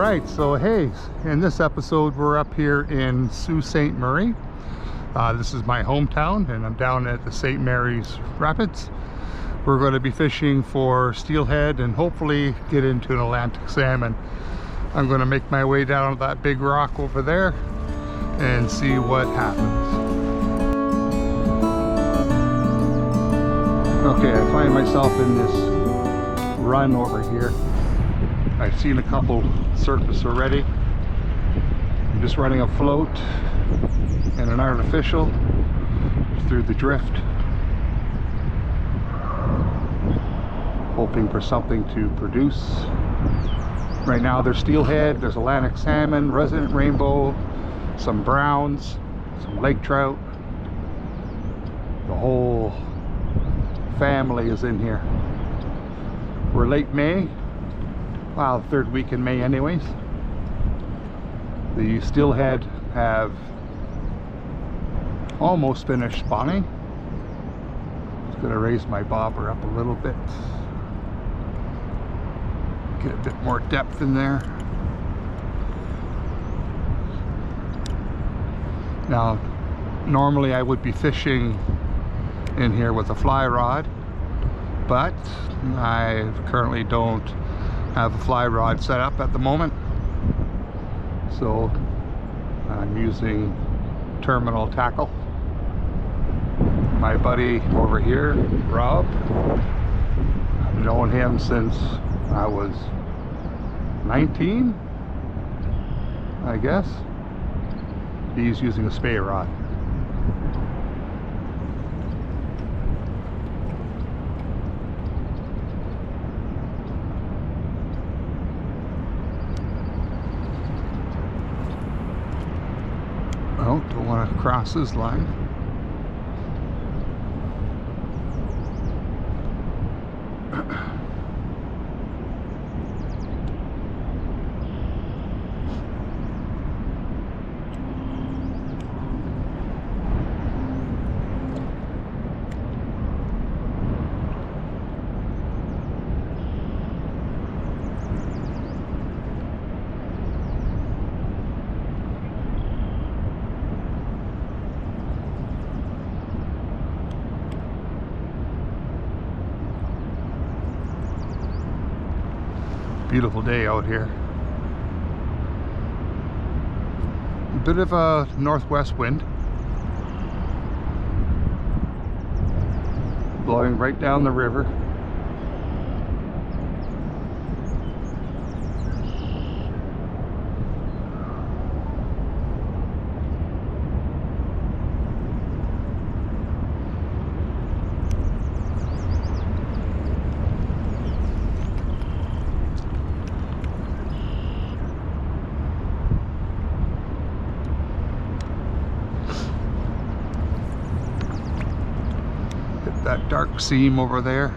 right, so hey, in this episode we're up here in Sault Ste. Marie. This is my hometown and I'm down at the St. Mary's Rapids. We're going to be fishing for steelhead and hopefully get into an Atlantic salmon. I'm going to make my way down to that big rock over there and see what happens. Okay, I find myself in this run over here. I've seen a couple surface already. I'm just running a float and an artificial through the drift, hoping for something to produce. Right now there's steelhead, there's Atlantic salmon, resident rainbow, some browns, some lake trout. The whole family is in here. We're late May, well, third week in May anyways. The steelhead have almost finished spawning. Just gonna raise my bobber up a little bit, get a bit more depth in there. Now normally I would be fishing in here with a fly rod, but I currently don't have a fly rod set up at the moment, so I'm using terminal tackle. My buddy over here, Rob, I've known him since I was 19, I guess. He's using a spey rod. Oh, don't want to cross his line. Beautiful day out here. A bit of a northwest wind blowing right down the river. That dark seam over there.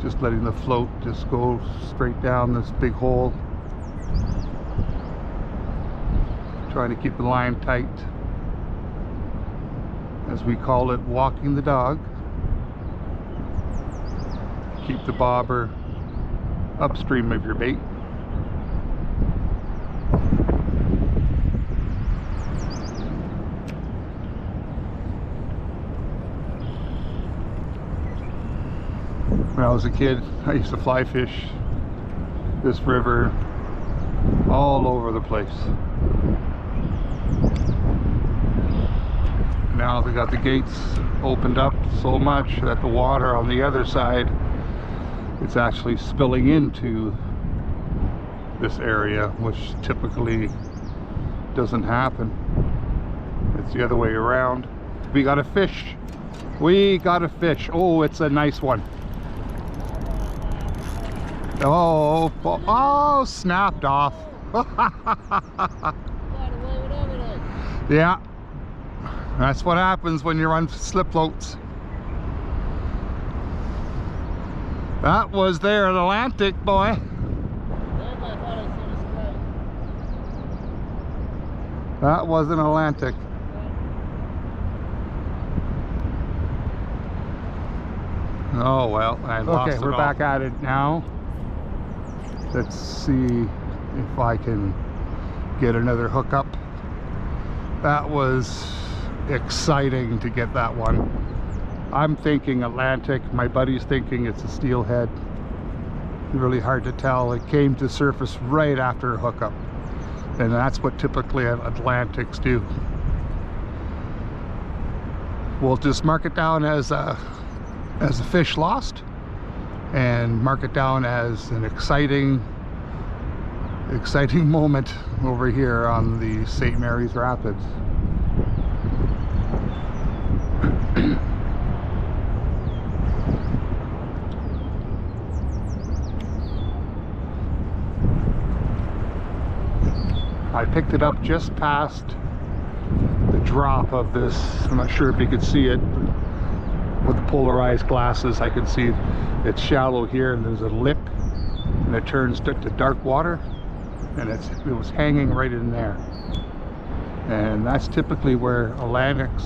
Just letting the float just go straight down this big hole. Trying to keep the line tight. As we call it, walking the dog. Keep the bobber upstream of your bait. When I was a kid, I used to fly fish this river all over the place. Now they got the gates opened up so much that the water on the other side, it's actually spilling into this area, which typically doesn't happen. It's the other way around. We got a fish. We got a fish. Oh, it's a nice one. Oh, oh, snapped off. Yeah, that's what happens when you're on slip floats. That was there, an Atlantic, boy. That was an Atlantic. Oh well, I lost it all. Okay, we're back at it now. Let's see if I can get another hookup. That was exciting to get that one. I'm thinking Atlantic. My buddy's thinking it's a steelhead. Really hard to tell. It came to surface right after a hookup, and that's what typically Atlantics do. We'll just mark it down as a fish lost, and mark it down as an exciting moment over here on the St. Mary's Rapids. I picked it up just past the drop of this. I'm not sure if you could see it with the polarized glasses. I can see it's shallow here, and there's a lip, and it turns to dark water, and it was hanging right in there. And that's typically where Atlantics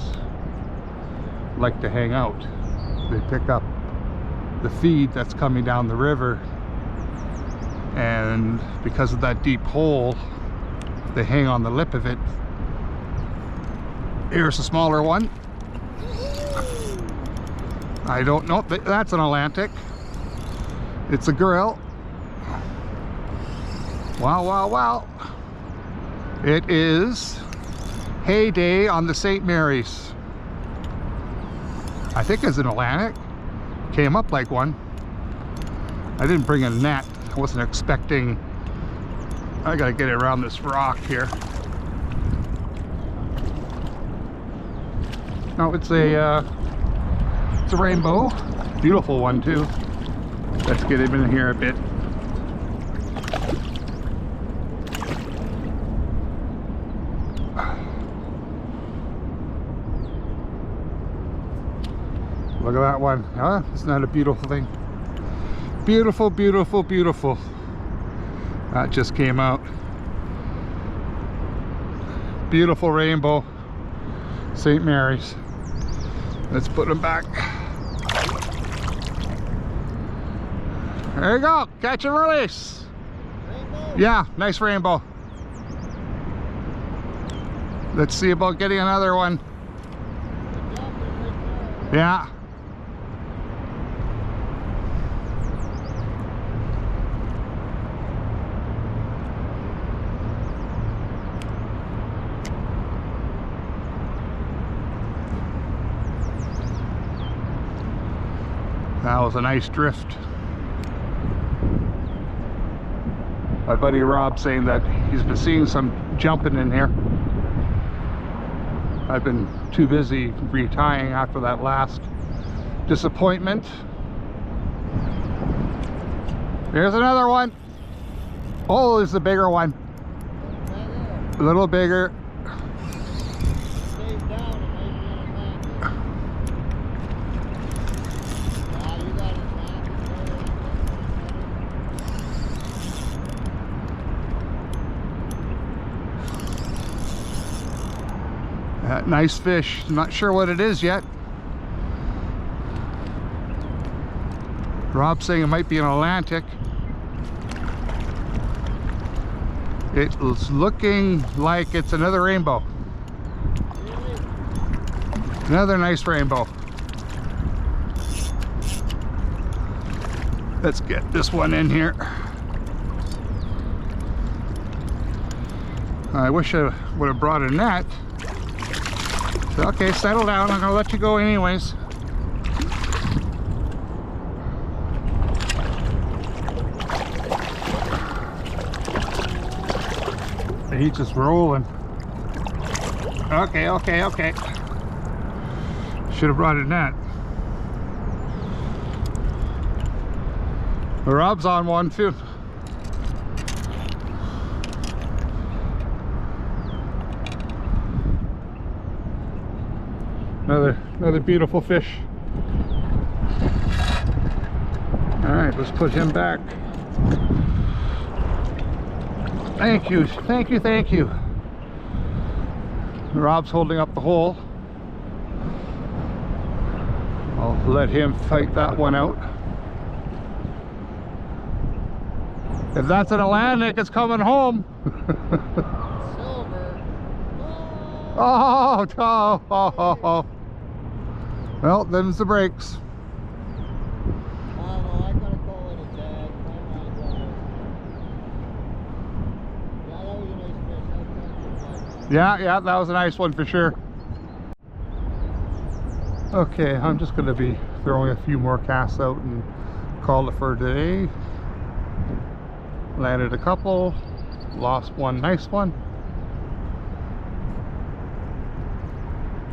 like to hang out. They pick up the feed that's coming down the river, and because of that deep hole, they hang on the lip of it. Here's a smaller one. I don't know, that's an Atlantic. It's a grill. Wow, wow, wow. It is heyday on the St. Mary's. I think it's an Atlantic. Came up like one. I didn't bring a net. I wasn't expecting. I gotta get it around this rock here. No, it's a rainbow. Beautiful one too. Let's get him in here a bit. Look at that one. Huh? Isn't that a beautiful thing? Beautiful, beautiful, beautiful. That just came out. Beautiful rainbow. St. Mary's. Let's put them back. There you go. Catch and release. Rainbow? Yeah, nice rainbow. Let's see about getting another one. Yeah. That was a nice drift. My buddy Rob saying that he's been seeing some jumping in here. I've been too busy retying after that last disappointment. There's another one. Oh, there's a bigger one. A little bigger. Nice fish. I'm not sure what it is yet. Rob's saying it might be an Atlantic. It's looking like it's another rainbow. Another nice rainbow. Let's get this one in here. I wish I would have brought a net. So, okay, settle down. I'm gonna let you go anyways. He's just rolling. Okay, okay, okay. Should have brought a net. Rob's on one too. Another beautiful fish. All right, let's put him back. Thank you, thank you, thank you. Rob's holding up the hole. I'll let him fight that one out. If that's an Atlantic, it's coming home. Silver. Oh, oh, oh, oh, oh. Well, them's the brakes. Oh, I gotta call it a tag. Yeah, that was a nice one for sure. Okay, I'm just going to be throwing a few more casts out and call it for today. Landed a couple, lost one nice one.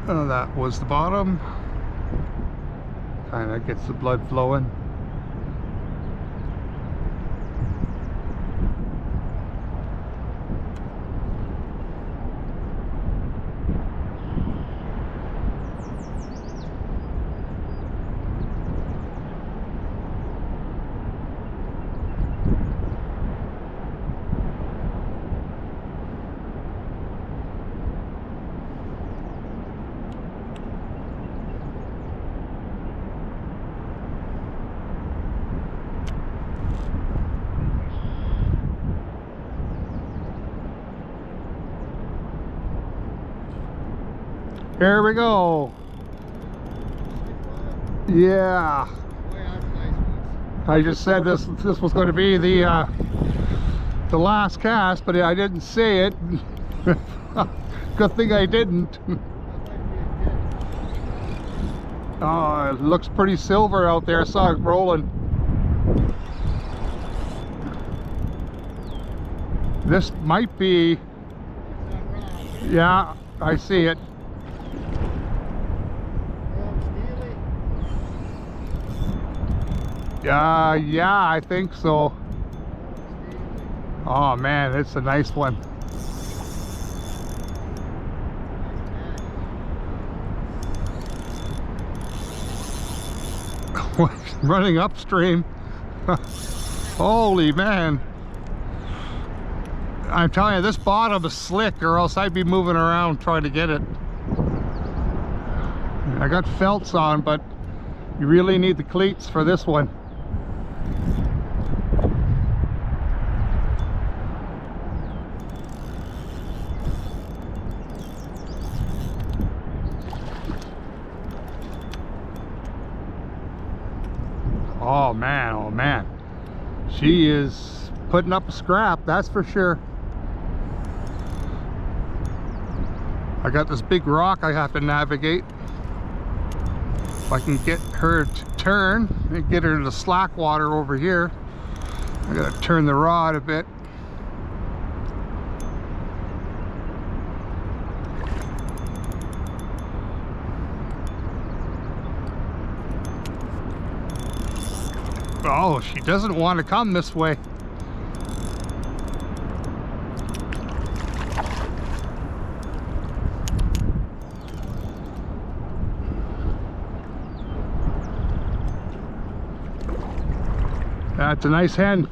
That was the bottom. Kind of gets the blood flowing. Here we go. Yeah. I just said this was going to be the last cast, but I didn't say it. Good thing I didn't. Oh, it looks pretty silver out there. I saw it rolling. This might be. Yeah, I see it. Yeah, I think so. Oh man, it's a nice one. Running upstream. Holy man. I'm telling you, this bottom is slick, or else I'd be moving around trying to get it. I got felts on, but you really need the cleats for this one. Oh man, she is putting up a scrap, that's for sure. I got this big rock I have to navigate. If I can get her to turn and get her to the slack water over here, I gotta turn the rod a bit. Oh, she doesn't want to come this way. That's a nice hen.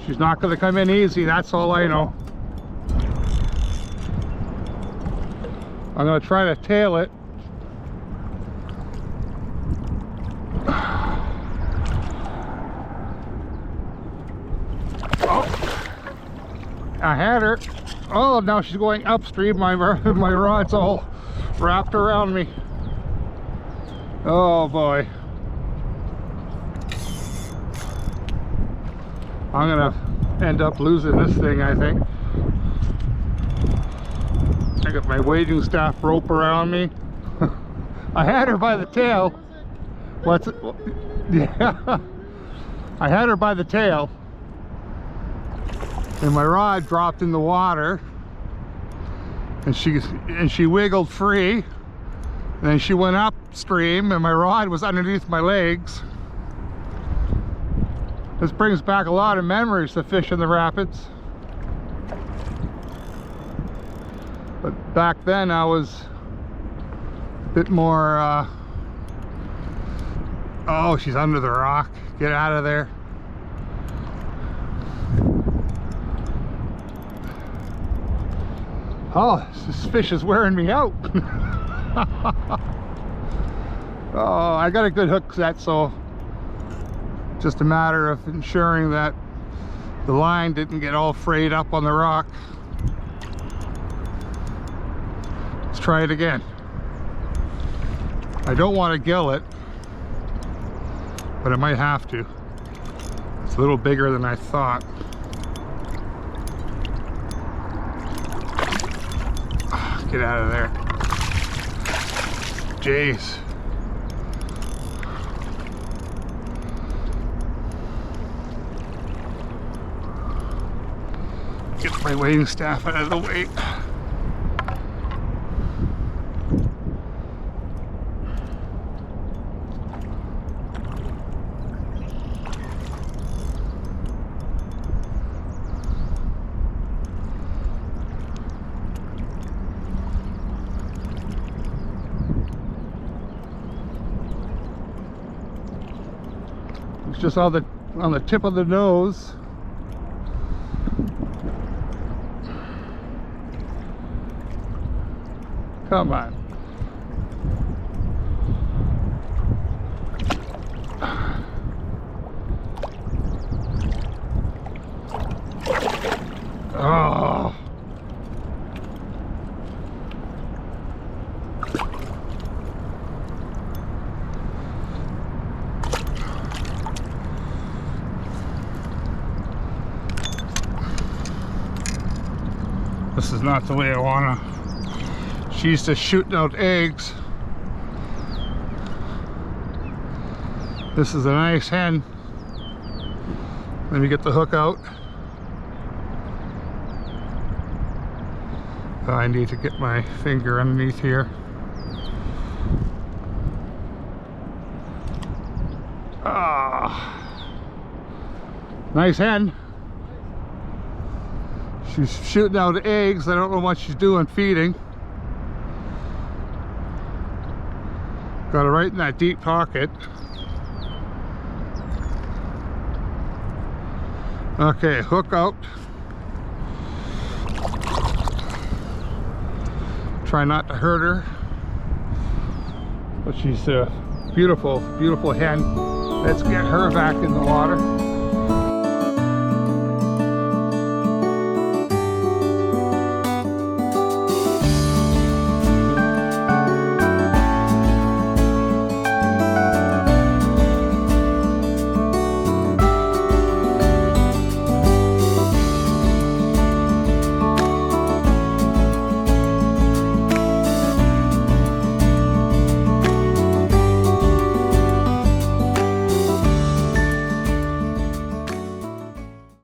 She's not going to come in easy, that's all I know. I'm going to try to tail it. I had her. Oh, now she's going upstream. My rod's all wrapped around me. Oh boy. I'm gonna end up losing this thing, I think. I got my wading staff rope around me. I had her by the tail. What's it? Yeah. I had her by the tail. And my rod dropped in the water. And she wiggled free. And then she went upstream and my rod was underneath my legs. This brings back a lot of memories to fish in the rapids. But back then I was a bit more, oh, she's under the rock. Get out of there. Oh, this fish is wearing me out. Oh, I got a good hook set, so just a matter of ensuring that the line didn't get all frayed up on the rock. Let's try it again. I don't want to gill it, but I might have to. It's a little bigger than I thought. Get out of there. Jeez. Get my wading staff out of the way. It's just on the tip of the nose. Come on. Oh. This is not the way I wanna. She's just shooting out eggs. This is a nice hen. Let me get the hook out. I need to get my finger underneath here. Ah, nice hen. She's shooting out eggs. I don't know what she's doing feeding. Got her right in that deep pocket. Okay, hook out. Try not to hurt her. But she's a beautiful, beautiful hen. Let's get her back in the water.